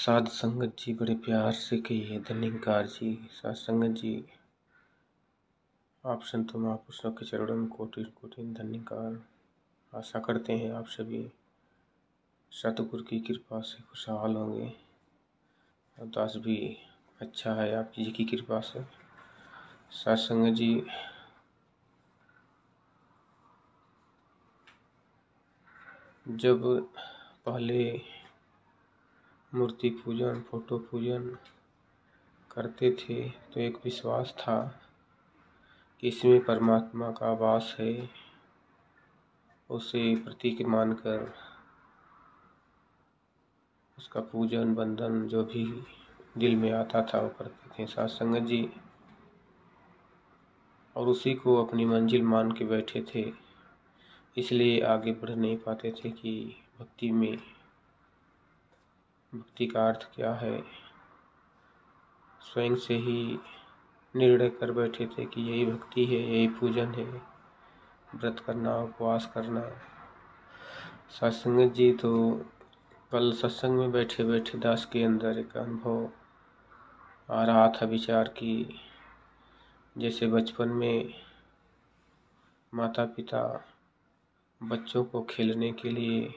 साध संगत जी बड़े प्यार से कहिए धन्यकार जी। साध संगत जी, आप संतों महापुरुषों के चरणों में कोटि कोटि धन्यकार। आशा करते हैं आप सभी सतगुरु की कृपा से खुशहाल होंगे। अवदास भी अच्छा है आप जी की कृपा से। साध संगत जी, जब पहले मूर्ति पूजन फोटो पूजन करते थे तो एक विश्वास था कि इसमें परमात्मा का वास है। उसे प्रतीक मानकर उसका पूजन बंधन जो भी दिल में आता था वो करते थे साध संगत जी, और उसी को अपनी मंजिल मान के बैठे थे। इसलिए आगे बढ़ नहीं पाते थे कि भक्ति का अर्थ क्या है। स्वयं से ही निर्णय कर बैठे थे कि यही भक्ति है, यही पूजन है, व्रत करना, उपवास करना। साध संगत जी, तो कल सत्संग में बैठे बैठे दास के अंदर एक अनुभव आ रहा था, विचार की जैसे बचपन में माता पिता बच्चों को खेलने के लिए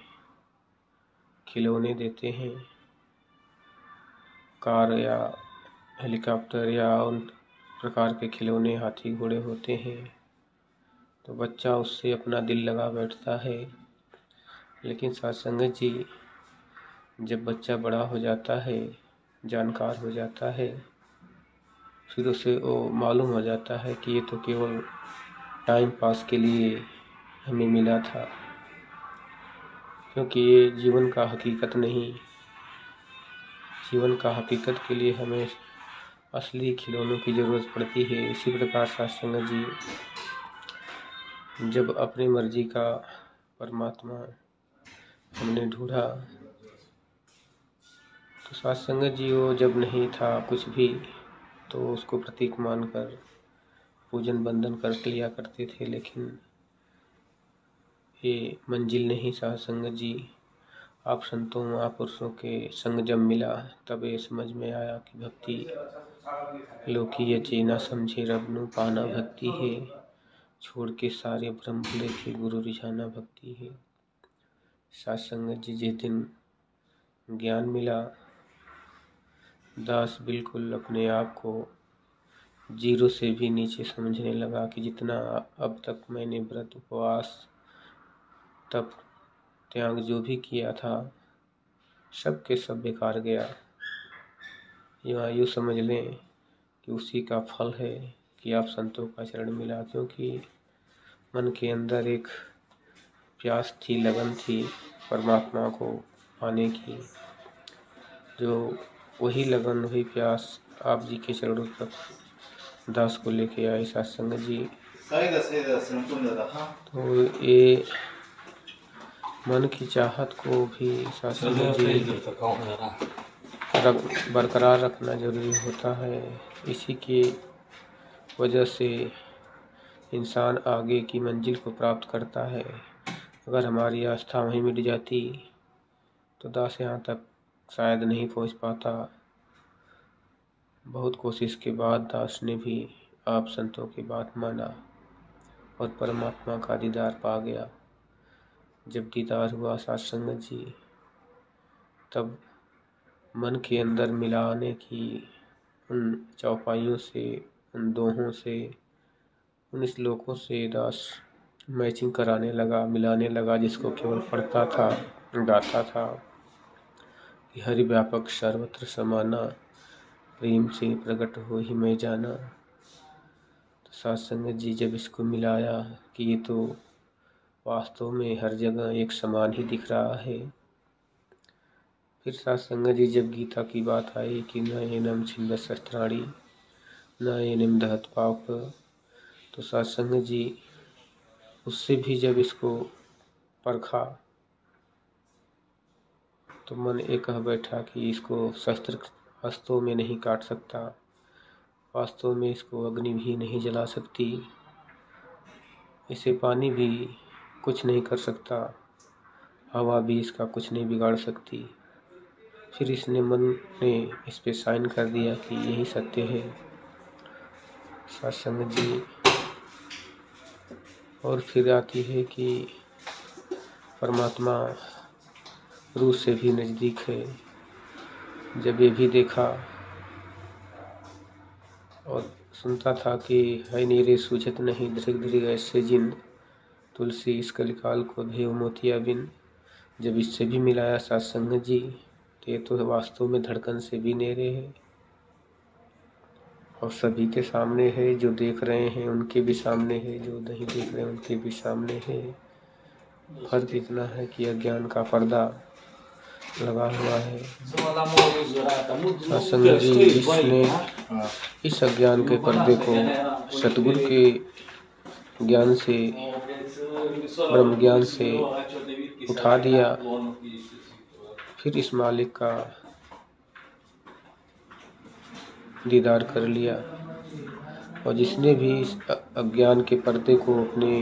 खिलौने देते हैं, कार या हेलीकॉप्टर या उन प्रकार के खिलौने, हाथी घोड़े होते हैं, तो बच्चा उससे अपना दिल लगा बैठता है। लेकिन साध संगत जी, जब बच्चा बड़ा हो जाता है, जानकार हो जाता है, फिर उसे वो मालूम हो जाता है कि ये तो केवल टाइम पास के लिए हमें मिला था, क्योंकि ये जीवन का हकीकत नहीं। जीवन का हकीकत के लिए हमें असली खिलौनों की ज़रूरत पड़ती है। इसी प्रकार साध संगत जी, जब अपनी मर्जी का परमात्मा हमने ढूंढा तो साध संगत जी, वो जब नहीं था कुछ भी तो उसको प्रतीक मानकर पूजन बंधन कर लिया करते थे। लेकिन ये मंजिल नहीं साध संगत जी। आप संतों महापुरुषों के संग जब मिला तब ये समझ में आया कि भक्ति लोकी ये ना समझे रब नु पाना भक्ति है। छोड़ के सारे ब्रह्म लेके गुरु रिझाना भक्ति है। साध संगत जी, जिस दिन ज्ञान मिला, दास बिल्कुल अपने आप को जीरो से भी नीचे समझने लगा कि जितना अब तक मैंने व्रत उपवास तप त्याग जो भी किया था सब के सब बेकार गया। यूँ समझ लें कि उसी का फल है कि आप संतों का चरण मिला, क्योंकि मन के अंदर एक प्यास थी, लगन थी परमात्मा को पाने की। जो वही लगन वही प्यास आप जी के चरणों तक दास को लेके आए साध संगत जी। तो ये मन की चाहत को भी साध संगत जी बरकरार रखना जरूरी होता है। इसी की वजह से इंसान आगे की मंजिल को प्राप्त करता है। अगर हमारी आस्था वहीं मिट जाती तो दास यहाँ तक शायद नहीं पहुँच पाता। बहुत कोशिश के बाद दास ने भी आप संतों की बात माना और परमात्मा का दीदार पा गया। जब दीदार हुआ साध संगत जी, तब मन के अंदर मिलाने की उन चौपाइयों से, उन दोहों से, उन श्लोकों से दास मैचिंग कराने लगा, मिलाने लगा, जिसको केवल पढ़ता था, गाता था कि हरि व्यापक सर्वत्र समाना, प्रेम से प्रकट हो ही मैं जाना। तो साध संगत जी, जब इसको मिलाया कि ये तो वास्तव में हर जगह एक समान ही दिख रहा है। फिर साध संगत जी, जब गीता की बात आई कि न एनम छिंद शस्त्राणी न एनम दहत पाप, तो साध संगत जी उससे भी जब इसको परखा तो मन ये कह बैठा कि इसको शस्त्र हस्तों में नहीं काट सकता, वास्तव में इसको अग्नि भी नहीं जला सकती, इसे पानी भी कुछ नहीं कर सकता, हवा भी इसका कुछ नहीं बिगाड़ सकती। फिर इसने मन ने इस पे साइन कर दिया कि यही सत्य है सत्संग जी। और फिर आती है कि परमात्मा रूह से भी नज़दीक है। जब ये भी देखा और सुनता था कि है नीरे सूझत नहीं धृग धृग ऐसे जिन, तुलसी इस कलिकाल को भेव मोतिया बिन। जब इससे भी मिलाया सत्संग जी तो ये तो वास्तव में धड़कन से भी नेरे है और सभी के सामने है। जो देख रहे हैं उनके भी सामने है, जो नहीं देख रहे उनके भी सामने है। फर्क इतना है कि अज्ञान का पर्दा लगा हुआ है। सत्संग जी इसने इस अज्ञान के पर्दे को सतगुरु के ज्ञान से, ब्रह्म ज्ञान से उठा दिया। फिर इस मालिक का दीदार कर लिया। और जिसने भी इस अज्ञान के पर्दे को अपने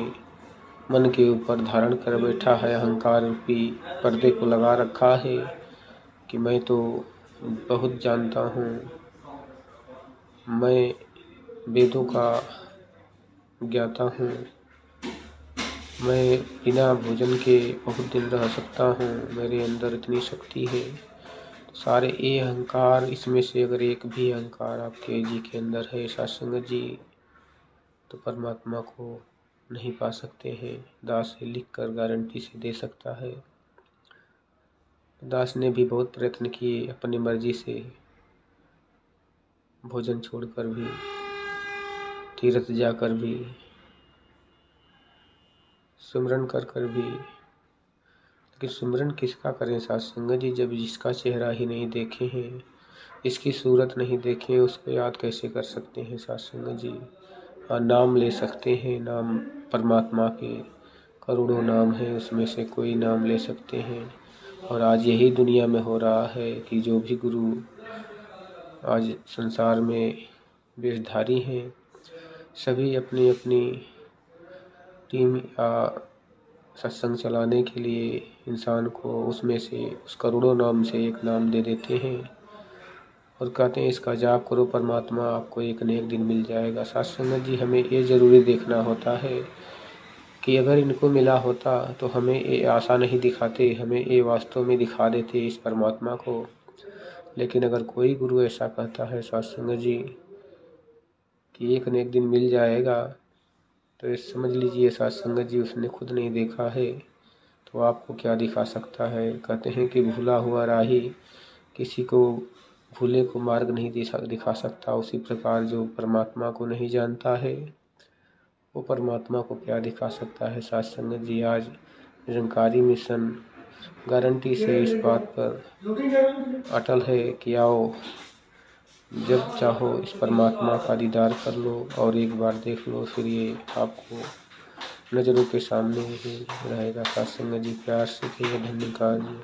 मन के ऊपर धारण कर बैठा है, अहंकार रूपी पर्दे को लगा रखा है कि मैं तो बहुत जानता हूँ, मैं वेदों का ज्ञाता हूँ, मैं बिना भोजन के बहुत दिन रह सकता हूँ, मेरे अंदर इतनी शक्ति है। तो सारे ये अहंकार, इसमें से अगर एक भी अहंकार आपके जी के अंदर है सत्संग जी, तो परमात्मा को नहीं पा सकते हैं। दास से लिख कर गारंटी से दे सकता है। दास ने भी बहुत प्रयत्न किए, अपनी मर्जी से भोजन छोड़कर भी, तीर्थ जाकर भी, सुमरन कर कर भी। लेकिन सुमरन किसका करें सत्संग जी, जब जिसका चेहरा ही नहीं देखे हैं, इसकी सूरत नहीं देखे, उसको याद कैसे कर सकते हैं सत्संग जी। नाम ले सकते हैं, नाम परमात्मा के करोड़ों नाम है, उसमें से कोई नाम ले सकते हैं। और आज यही दुनिया में हो रहा है कि जो भी गुरु आज संसार में वेशधारी हैं, सभी अपनी अपनी टीम या सत्संग चलाने के लिए इंसान को उसमें से, उस करोड़ों नाम से एक नाम दे देते हैं और कहते हैं इसका जाप करो, परमात्मा आपको एक न एक दिन मिल जाएगा। सत्संग जी हमें ये ज़रूरी देखना होता है कि अगर इनको मिला होता तो हमें ये आशा नहीं दिखाते, हमें ये वास्तव में दिखा देते इस परमात्मा को। लेकिन अगर कोई गुरु ऐसा कहता है सत्संग जी कि एक न एक दिन मिल जाएगा, तो ये समझ लीजिए सत्संग जी उसने खुद नहीं देखा है तो आपको क्या दिखा सकता है। कहते हैं कि भूला हुआ राही किसी को भूले को मार्ग नहीं दिखा सकता। उसी प्रकार जो परमात्मा को नहीं जानता है वो परमात्मा को क्या दिखा सकता है। सत्संग जी आज निरंकारी मिशन गारंटी से इस बात पर अटल है कि आओ, जब चाहो इस परमात्मा का दीदार कर लो और एक बार देख लो, फिर ये आपको नज़रों के सामने ही रहेगा। सत्संग जी प्यार से कहिए धन्यवाद जी।